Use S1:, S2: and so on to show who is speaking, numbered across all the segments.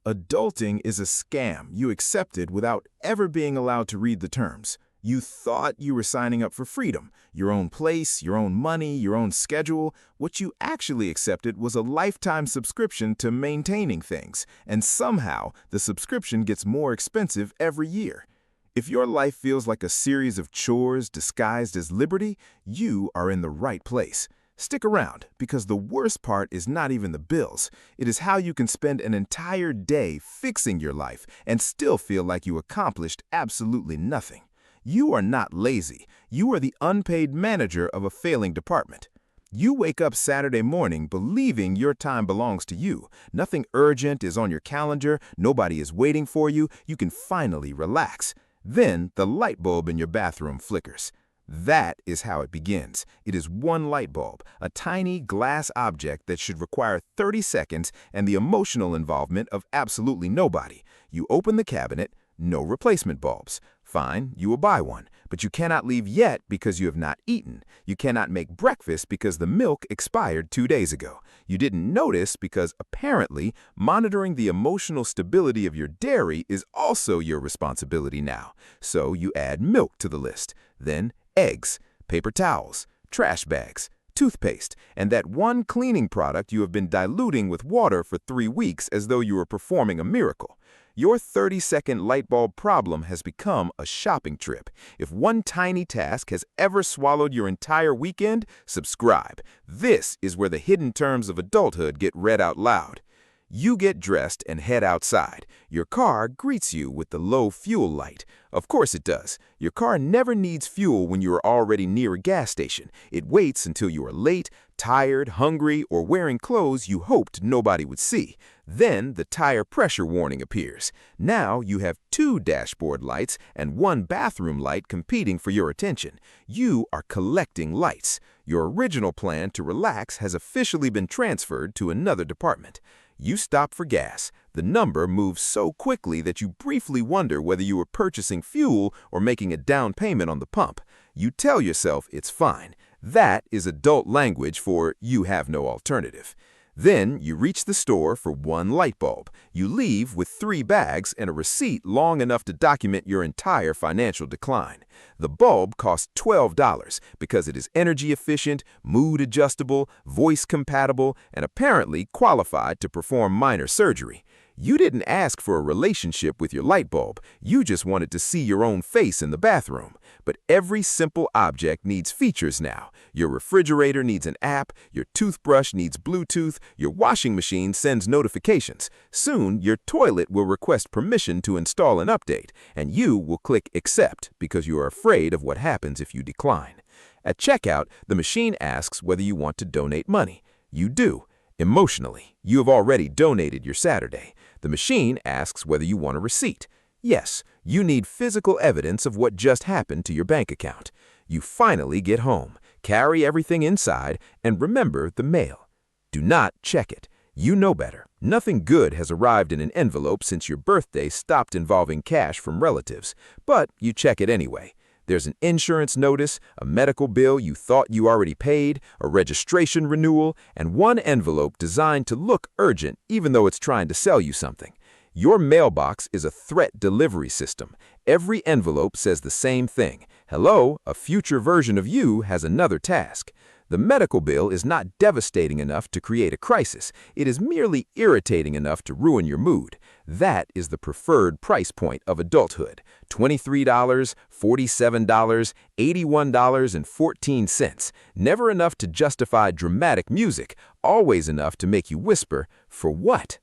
S1: Adulting is a scam you accepted without ever being allowed to read the terms. You thought you were signing up for freedom, your own place, your own money, your own schedule. What you actually accepted was a lifetime subscription to maintaining things, and somehow the subscription gets more expensive every year. If your life feels like a series of chores disguised as liberty, you are in the right place. Stick around, because the worst part is not even the bills. It is how you can spend an entire day fixing your life and still feel like you accomplished absolutely nothing. You are not lazy. You are the unpaid manager of a failing department. You wake up Saturday morning believing your time belongs to you. Nothing urgent is on your calendar. Nobody is waiting for you. You can finally relax. Then the light bulb in your bathroom flickers. That is how it begins. It is one light bulb, a tiny glass object that should require 30 seconds and the emotional involvement of absolutely nobody. You open the cabinet, no replacement bulbs. Fine, you will buy one, but you cannot leave yet because you have not eaten. You cannot make breakfast because the milk expired 2 days ago. You didn't notice because apparently monitoring the emotional stability of your dairy is also your responsibility now. So you add milk to the list, then eggs, paper towels, trash bags, toothpaste, and that one cleaning product you have been diluting with water for 3 weeks as though you were performing a miracle. Your 30-second light bulb problem has become a shopping trip. If one tiny task has ever swallowed your entire weekend, subscribe. This is where the hidden terms of adulthood get read out loud. You get dressed and head outside. Your car greets you with the low fuel light. Of course it does. Your car never needs fuel when you are already near a gas station. It waits until you are late, tired, hungry, or wearing clothes you hoped nobody would see. Then the tire pressure warning appears. Now you have 2 dashboard lights and 1 bathroom light competing for your attention. You are collecting lights. Your original plan to relax has officially been transferred to another department. You stop for gas. The number moves so quickly that you briefly wonder whether you were purchasing fuel or making a down payment on the pump. You tell yourself it's fine. That is adult language for you have no alternative. Then you reach the store for 1 light bulb. You leave with 3 bags and a receipt long enough to document your entire financial decline. The bulb costs $12 because it is energy efficient, mood adjustable, voice compatible, and apparently qualified to perform minor surgery. You didn't ask for a relationship with your light bulb. You just wanted to see your own face in the bathroom. But every simple object needs features now. Your refrigerator needs an app, your toothbrush needs Bluetooth, your washing machine sends notifications. Soon, your toilet will request permission to install an update, and you will click accept because you are afraid of what happens if you decline. At checkout, the machine asks whether you want to donate money. You do. Emotionally, you have already donated your Saturday. The machine asks whether you want a receipt. Yes, you need physical evidence of what just happened to your bank account. You finally get home, carry everything inside, and remember the mail. Do not check it. You know better. Nothing good has arrived in an envelope since your birthday stopped involving cash from relatives, but you check it anyway. There's an insurance notice, a medical bill you thought you already paid, a registration renewal, and 1 envelope designed to look urgent even though it's trying to sell you something. Your mailbox is a threat delivery system. Every envelope says the same thing. Hello, a future version of you has another task. The medical bill is not devastating enough to create a crisis. It is merely irritating enough to ruin your mood. That is the preferred price point of adulthood. $23, $47, $81.14. Never enough to justify dramatic music, always enough to make you whisper, "For what?"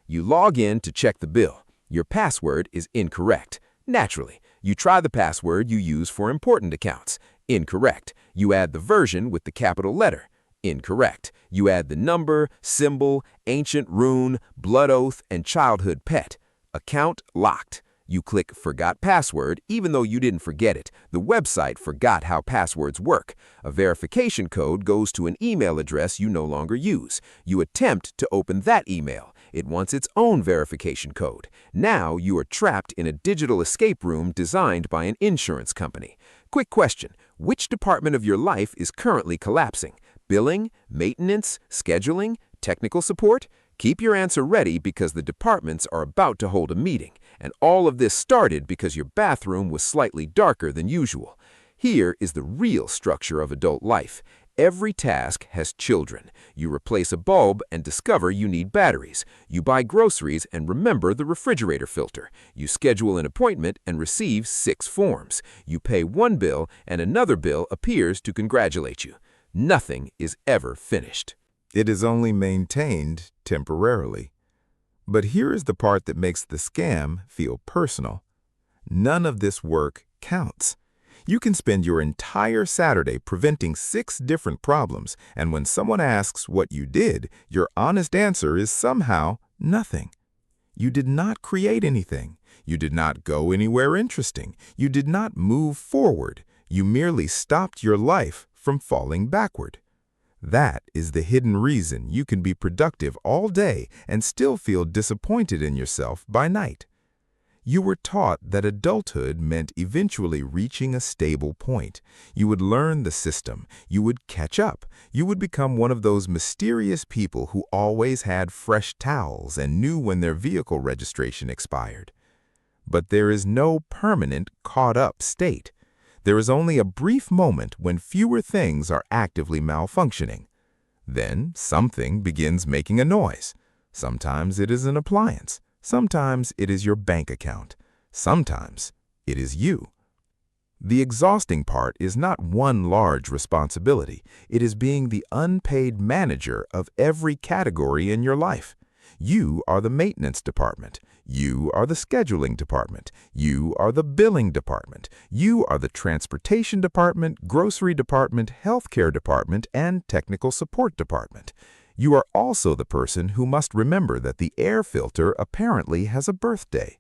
S1: You log in to check the bill. Your password is incorrect. Naturally, you try the password you use for important accounts. Incorrect. You add the version with the capital letter. Incorrect. You add the number, symbol, ancient rune, blood oath, and childhood pet. Account locked. You click Forgot Password even though you didn't forget it. The website forgot how passwords work. A verification code goes to an email address you no longer use. You attempt to open that email. It wants its own verification code. Now you are trapped in a digital escape room designed by an insurance company. Quick question. Which department of your life is currently collapsing? Billing, maintenance, scheduling, technical support?
S2: Keep your answer ready because the departments are about to hold a meeting, and all of this started because your bathroom was slightly darker than usual. Here is the real structure of adult life. Every task has children. You replace a bulb and discover you need batteries. You buy groceries and remember the refrigerator filter. You schedule an appointment and receive 6 forms. You pay one bill and another bill appears to congratulate you. Nothing is ever finished.
S1: It is only maintained temporarily. But here is the part that makes the scam feel personal. None of this work counts. You can spend your entire Saturday preventing 6 different problems, and when someone asks what you did, your honest answer is somehow nothing. You did not create anything. You did not go anywhere interesting. You did not move forward. You merely stopped your life from falling backward. That is the hidden reason you can be productive all day and still feel disappointed in yourself by night. You were taught that adulthood meant eventually reaching a stable point. You would learn the system. You would catch up. You would become one of those mysterious people who always had fresh towels and knew when their vehicle registration expired. But there is no permanent caught-up state. There is only a brief moment when fewer things are actively malfunctioning. Then something begins making a noise. Sometimes it is an appliance. Sometimes it is your bank account. Sometimes it is you. The exhausting part is not one large responsibility. It is being the unpaid manager of every category in your life. You are the maintenance department. You are the scheduling department. You are the billing department. You are the transportation department, grocery department, healthcare department, and technical support department. You are also the person who must remember that the air filter apparently has a birthday.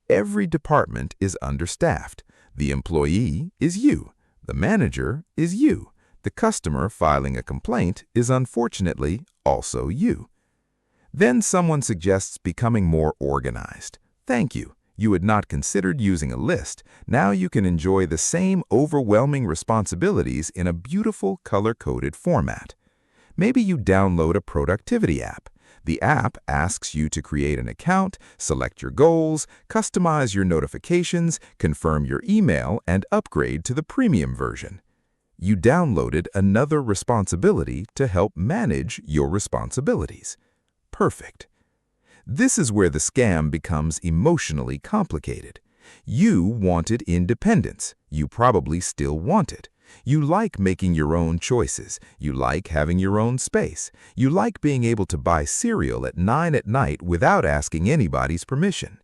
S1: Every department is understaffed. The employee is you. The manager is you. The customer filing a complaint is unfortunately also you. Then someone suggests becoming more organized. Thank you. You had not considered using a list. Now you can enjoy the same overwhelming responsibilities in a beautiful color-coded format. Maybe you download a productivity app. The app asks you to create an account, select your goals, customize your notifications, confirm your email, and upgrade to the premium version. You downloaded another responsibility to help manage your responsibilities. Perfect. This is where the scam becomes emotionally complicated. You wanted independence. You probably still want it. You like making your own choices. You like having your own space. You like being able to buy cereal at 9 at night without asking anybody's permission.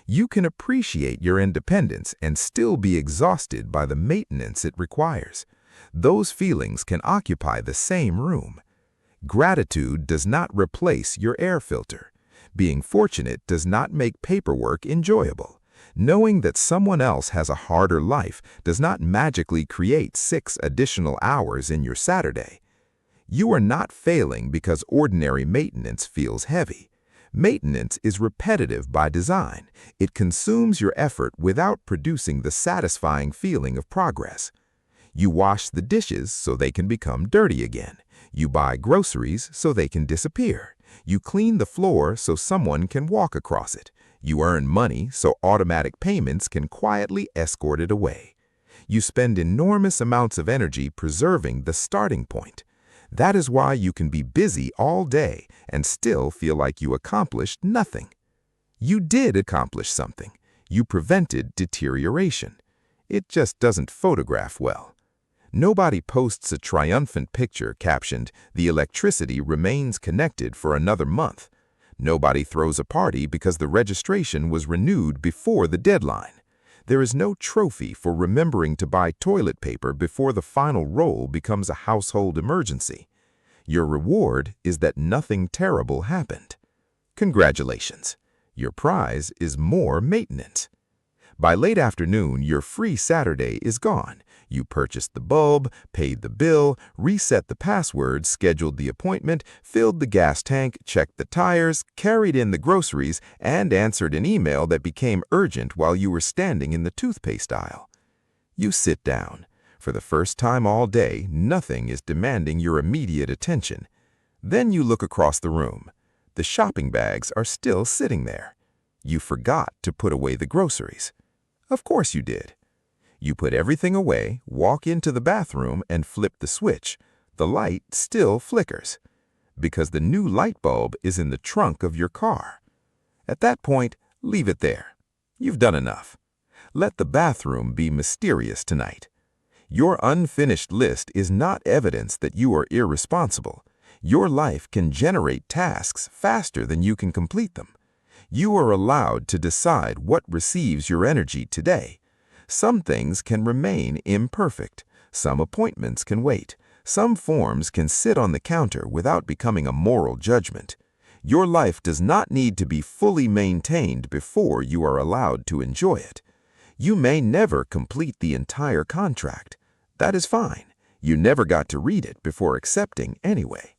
S1: You can appreciate your independence and still be exhausted by the maintenance it requires. Those feelings can occupy the same room. Gratitude does not replace your air filter. Being fortunate does not make paperwork enjoyable. Knowing that someone else has a harder life does not magically create 6 additional hours in your Saturday. You are not failing because ordinary maintenance feels heavy. Maintenance is repetitive by design. It consumes your effort without producing the satisfying feeling of progress. You wash the dishes so they can become dirty again. You buy groceries so they can disappear. You clean the floor so someone can walk across it. You earn money so automatic payments can quietly escort it away. You spend enormous amounts of energy preserving the starting point. That is why you can be busy all day and still feel like you accomplished nothing. You did accomplish something. You prevented deterioration. It just doesn't photograph well. Nobody posts a triumphant picture captioned, "The electricity remains connected for another month." Nobody throws a party because the registration was renewed before the deadline. There is no trophy for remembering to buy toilet paper before the final roll becomes a household emergency. Your reward is that nothing terrible happened. Congratulations. Your prize is more maintenance. By late afternoon, your free Saturday is gone. You purchased the bulb, paid the bill, reset the password, scheduled the appointment, filled the gas tank, checked the tires, carried in the groceries, and answered an email that became urgent while you were standing in the toothpaste aisle. You sit down. For the first time all day, nothing is demanding your immediate attention. Then you look across the room.
S2: The shopping bags are still sitting there. You forgot to put away the groceries. Of course you did. You put everything away, walk into the bathroom, and flip the switch. The light still flickers because the new light bulb is in the trunk of your car. At that point, leave it there. You've done enough. Let the bathroom be mysterious tonight. Your unfinished list is not evidence that you are irresponsible. Your life can generate tasks faster than you can complete them. You are allowed to decide what receives your energy today. Some things can remain imperfect. Some appointments can wait. Some forms can sit on the counter without becoming a moral judgment. Your life does not need to be fully maintained before you are allowed to enjoy it. You may never complete the entire contract. That is fine. You never got to read it before accepting anyway.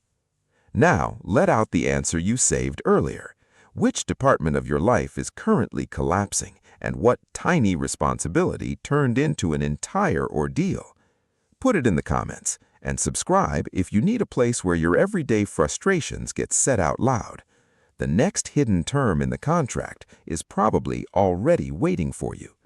S2: Now, let out the answer you saved earlier. Which department of your life is currently collapsing, and what tiny responsibility turned into an entire ordeal? Put it in the comments, and subscribe if you need a place where your everyday frustrations get said out loud. The next hidden term in the contract is probably already waiting for you.